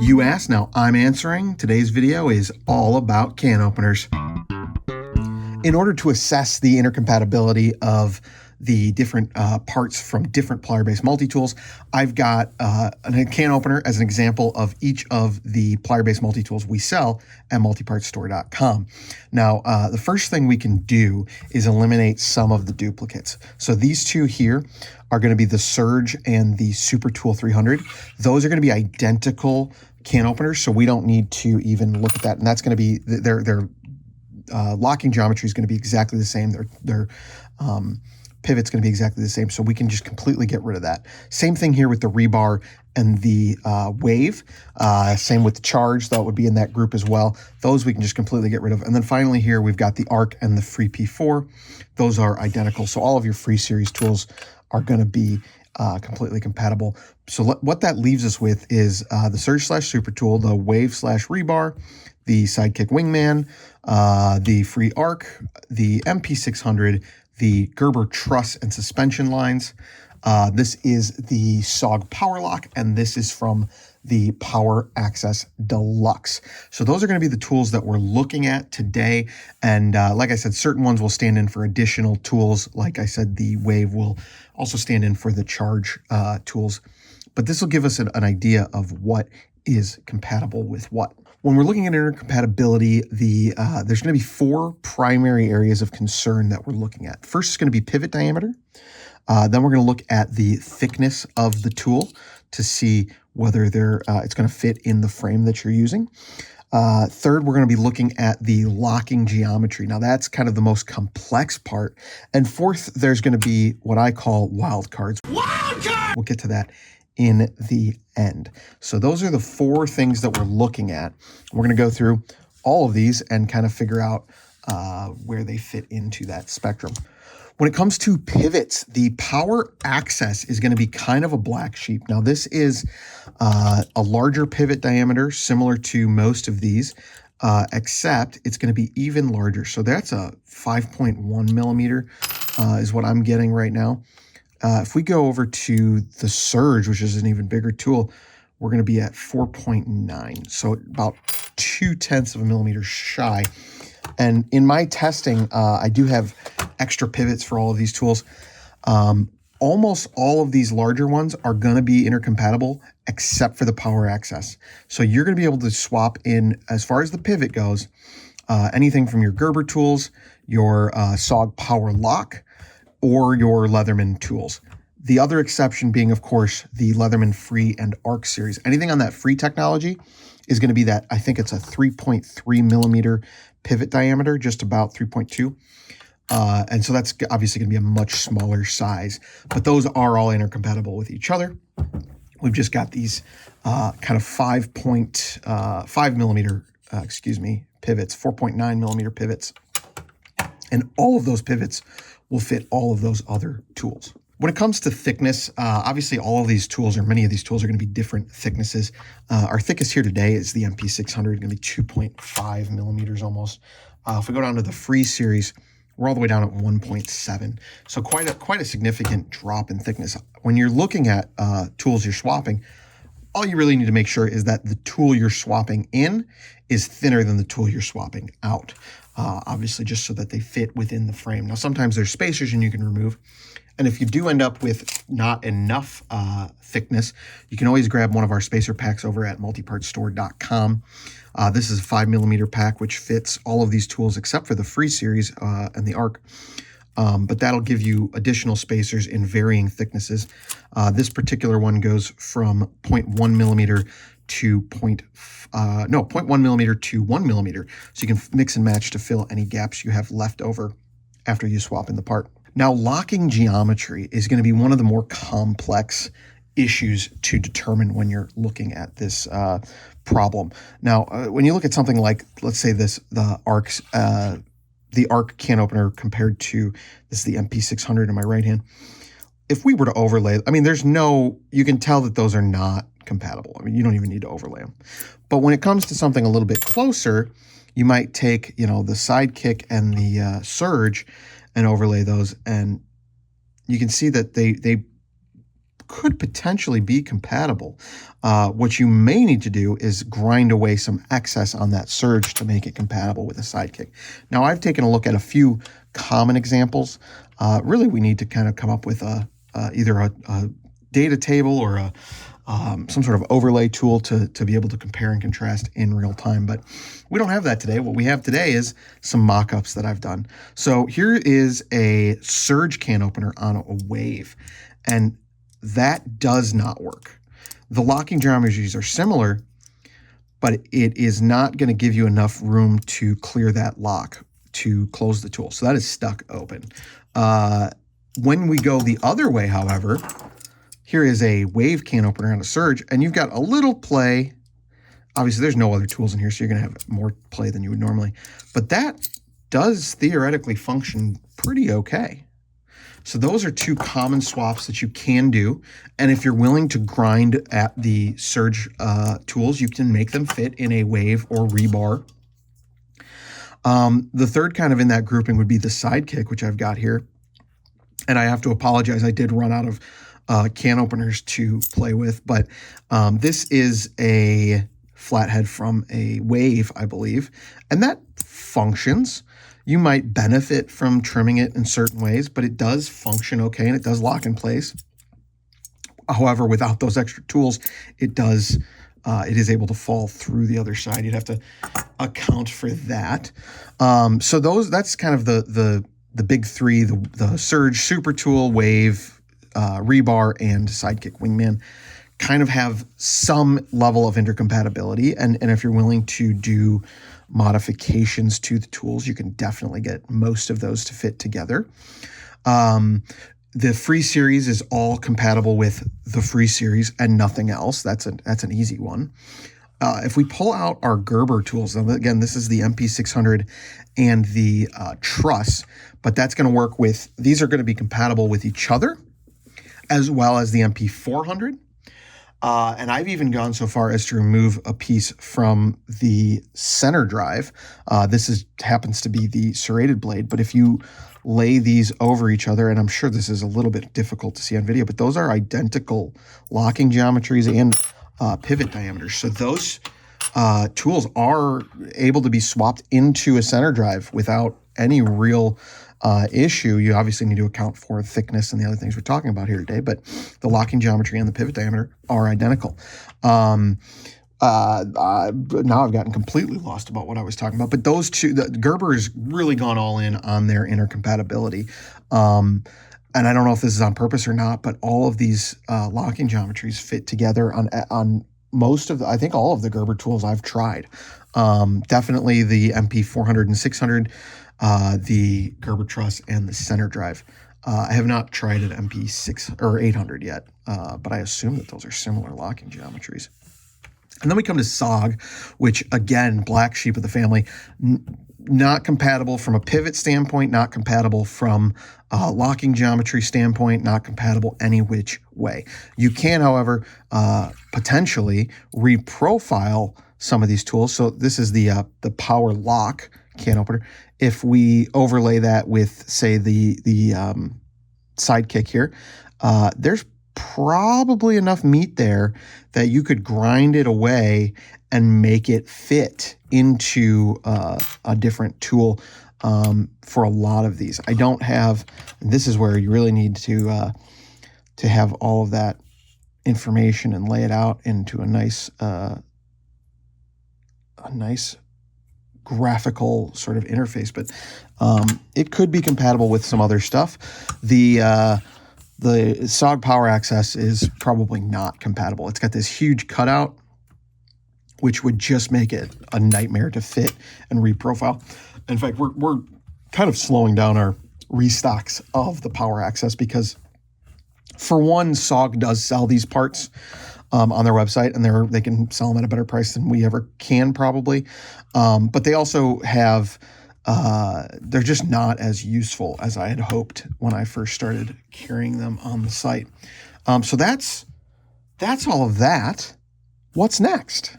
You asked, now I'm answering. Today's video is all about can openers. In order to assess the intercompatibility of the different parts from different plier-based multi-tools, I've got a can opener as an example of each of the plier-based multi-tools we sell at multipartstore.com. Now, the first thing we can do is eliminate some of the duplicates. So these two here are going to be the Surge and the Super Tool 300. Those are going to be identical can openers, so we don't need to even look at that. And that's going to be their locking geometry is going to be exactly the same. Their pivot's going to be exactly the same, so we can just completely get rid of that. Same thing here with the rebar and the wave. Same with the charge, that would be in that group as well. Those we can just completely get rid of. And then finally here we've got the arc and the free P4. Those are identical, so all of your free series tools are going to be completely compatible. So what that leaves us with is the Surge / Super Tool, the wave / rebar, the Sidekick Wingman, the free arc, the MP600, the Gerber truss and suspension lines. This is the SOG Power Lock, and this is from the Power Access Deluxe. So those are going to be the tools that we're looking at today. And like I said, certain ones will stand in for additional tools. Like I said, the wave will also stand in for the charge tools. But this will give us an idea of what is compatible with what. When we're looking at intercompatibility, there's going to be 4 primary areas of concern that we're looking at. First is going to be pivot diameter. Then we're going to look at the thickness of the tool to see whether it's going to fit in the frame that you're using. Third, we're going to be looking at the locking geometry. Now, that's kind of the most complex part. And fourth, there's going to be what I call wild cards. Wild card! We'll get to that in the end. So those are the 4 things that we're looking at. We're going to go through all of these and kind of figure out where they fit into that spectrum. When it comes to pivots, the Power Access is going to be kind of a black sheep. Now, this is a larger pivot diameter, similar to most of these, except it's going to be even larger. So that's a 5.1 millimeter is what I'm getting right now. If we go over to the Surge, which is an even bigger tool, we're going to be at 4.9. So about 0.2 of a millimeter shy. And in my testing, I do have extra pivots for all of these tools. Almost all of these larger ones are going to be intercompatible except for the Power Access. So you're going to be able to swap in, as far as the pivot goes, anything from your Gerber tools, your SOG Power Lock, or your Leatherman tools. The other exception being, of course, the Leatherman Free and Arc series. Anything on that free technology is going to be that, I think it's a 3.3 millimeter pivot diameter, just about 3.2. And so that's obviously going to be a much smaller size, but those are all intercompatible with each other. We've just got these kind of 5 millimeter, pivots, 4.9 millimeter pivots. And all of those pivots will fit all of those other tools. When it comes to thickness, obviously all of these tools, or many of these tools, are going to be different thicknesses. Our thickest here today is the MP600, going to be 2.5 millimeters almost. If we go down to the Free series, we're all the way down at 1.7. So quite a significant drop in thickness. When you're looking at tools you're swapping, all you really need to make sure is that the tool you're swapping in is thinner than the tool you're swapping out. Obviously, just so that they fit within the frame. Now, sometimes there's spacers and you can remove. And if you do end up with not enough thickness, you can always grab one of our spacer packs over at multipartstore.com. This is a 5 millimeter pack, which fits all of these tools except for the Free series and the Arc. But that'll give you additional spacers in varying thicknesses. This particular one goes from 0.1 millimeter to 0.1 millimeter to 1 millimeter. So you can mix and match to fill any gaps you have left over after you swap in the part. Now, locking geometry is going to be one of the more complex issues to determine when you're looking at this problem. Now, when you look at something like, let's say the Arc can opener compared to this, the MP600 in my right hand, if we were to overlay, I mean, you can tell that those are not compatible. I mean, you don't even need to overlay them. But when it comes to something a little bit closer, you might take, the Sidekick and the Surge and overlay those, and you can see that they could potentially be compatible. What you may need to do is grind away some excess on that surge to make it compatible with a Sidekick. Now, I've taken a look at a few common examples. Really, we need to kind of come up with either a data table or some sort of overlay tool to be able to compare and contrast in real time. But we don't have that today. What we have today is some mock-ups that I've done. So here is a surge can opener on a wave, and that does not work. The locking geometries are similar, but it is not going to give you enough room to clear that lock to close the tool. So that is stuck open. When we go the other way, however, here is a wave can opener on a surge, and you've got a little play. Obviously, there's no other tools in here, so you're going to have more play than you would normally. But that does theoretically function pretty okay. So those are two common swaps that you can do. And if you're willing to grind at the surge tools, you can make them fit in a wave or rebar. The third kind of in that grouping would be the Sidekick, which I've got here. And I have to apologize, I did run out of can openers to play with, but this is a flathead from a wave, I believe, and that functions. You might benefit from trimming it in certain ways, but it does function okay, and it does lock in place. However, without those extra tools, it is able to fall through the other side. You'd have to account for that. So that's kind of the big three: the surge, super tool, wave, rebar, and Sidekick wingman kind of have some level of intercompatibility. And if you're willing to do modifications to the tools, you can definitely get most of those to fit together. The free series is all compatible with the free series and nothing else. That's an easy one. If we pull out our Gerber tools, again, this is the MP600 and the truss, but that's going to work with, these are going to be compatible with each other, as well as the MP400. And I've even gone so far as to remove a piece from the center drive. This happens to be the serrated blade, but if you lay these over each other, and I'm sure this is a little bit difficult to see on video, but those are identical locking geometries and pivot diameters. So those tools are able to be swapped into a center drive without any real issue. You obviously need to account for thickness and the other things we're talking about here today, but the locking geometry and the pivot diameter are identical. Now I've gotten completely lost about what I was talking about, but those two, the Gerber has really gone all in on their intercompatibility. And I don't know if this is on purpose or not, but all of these locking geometries fit together on most of I think all of the Gerber tools I've tried. Definitely the MP400 and 600, the Gerber truss, and the center drive. I have not tried an MP6 or 800 yet, but I assume that those are similar locking geometries. And then we come to SOG, which again, black sheep of the family, not compatible from a pivot standpoint, not compatible from a locking geometry standpoint, not compatible any which way. You can, however, potentially reprofile some of these tools. So this is the power lock can opener. If we overlay that with, say, the Sidekick here, there's probably enough meat there that you could grind it away and make it fit into a different tool for a lot of these. I don't have, and this is where you really need to have all of that information and lay it out into a nice graphical sort of interface, but it could be compatible with some other stuff. The SOG Power Access is probably not compatible. It's got this huge cutout, which would just make it a nightmare to fit and reprofile. In fact, we're kind of slowing down our restocks of the Power Access because, for one, SOG does sell these parts on their website, and they can sell them at a better price than we ever can probably. But they also have, they're just not as useful as I had hoped when I first started carrying them on the site. So that's all of that. What's next?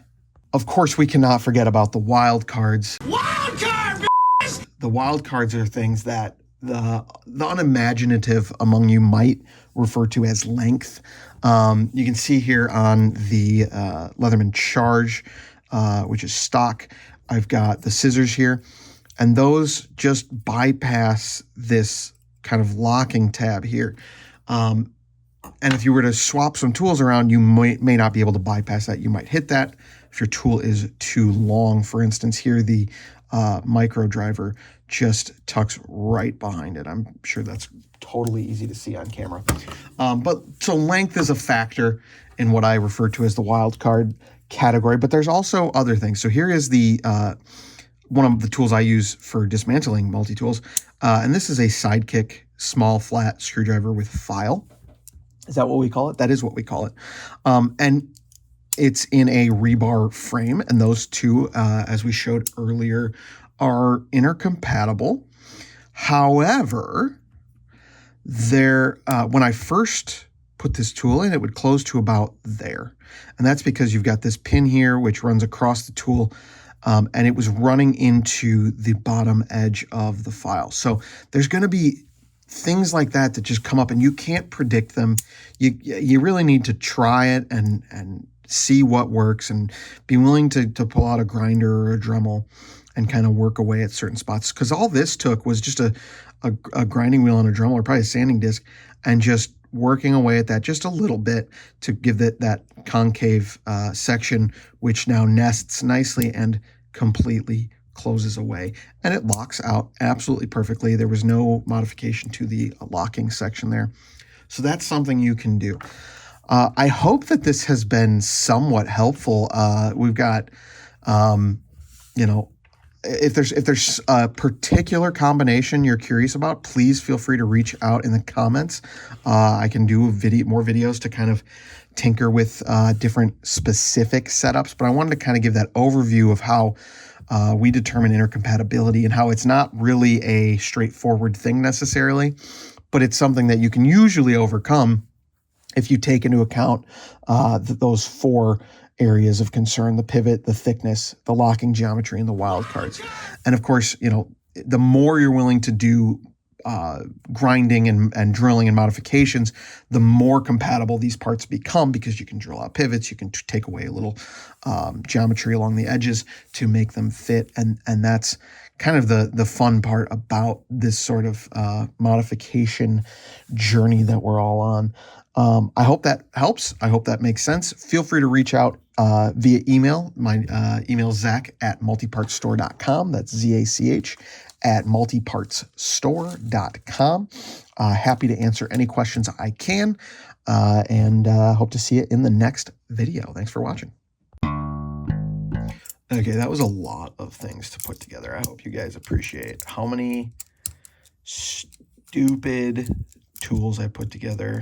Of course, we cannot forget about the wild cards. Wild card, bitch! The wild cards are things that the unimaginative among you might refer to as length. You can see here on the Leatherman Charge, which is stock, I've got the scissors here, and those just bypass this kind of locking tab here. And if you were to swap some tools around, you may not be able to bypass that. You might hit that if your tool is too long. For instance, here the micro driver just tucks right behind it. I'm sure that's totally easy to see on camera. So length is a factor in what I refer to as the wild card category, but there's also other things. So here is the one of the tools I use for dismantling multi-tools, and this is a Sidekick small flat screwdriver with file. Is that what we call it? That is what we call it. And it's in a rebar frame, and those two, as we showed earlier, are intercompatible. However, when I first put this tool in, it would close to about there. And that's because you've got this pin here, which runs across the tool, and it was running into the bottom edge of the file. So there's going to be things like that that just come up, and you can't predict them. You really need to try it and see what works, and be willing to pull out a grinder or a Dremel and kind of work away at certain spots. Because all this took was just a grinding wheel and a Dremel, or probably a sanding disc, and just working away at that just a little bit to give that concave section, which now nests nicely and completely closes away, and it locks out absolutely perfectly. There was no modification to the locking section there. So that's something you can do. I hope that this has been somewhat helpful. We've got, if there's a particular combination you're curious about, please feel free to reach out in the comments. I can do more videos to kind of tinker with different specific setups, but I wanted to kind of give that overview of how we determine intercompatibility and how it's not really a straightforward thing necessarily, but it's something that you can usually overcome if you take into account those four areas of concern: the pivot, the thickness, the locking geometry, and the wildcards. And of course, the more you're willing to do grinding and drilling and modifications, the more compatible these parts become, because you can drill out pivots, you can take away a little geometry along the edges to make them fit, and that's kind of the fun part about this sort of modification journey that we're all on. I hope that helps. I hope that makes sense. Feel free to reach out via email. My email is zach@multipartsstore.com. That's ZACH at multipartsstore.com. Happy to answer any questions I can, and hope to see you in the next video. Thanks for watching. Okay, that was a lot of things to put together. I hope you guys appreciate how many stupid tools I put together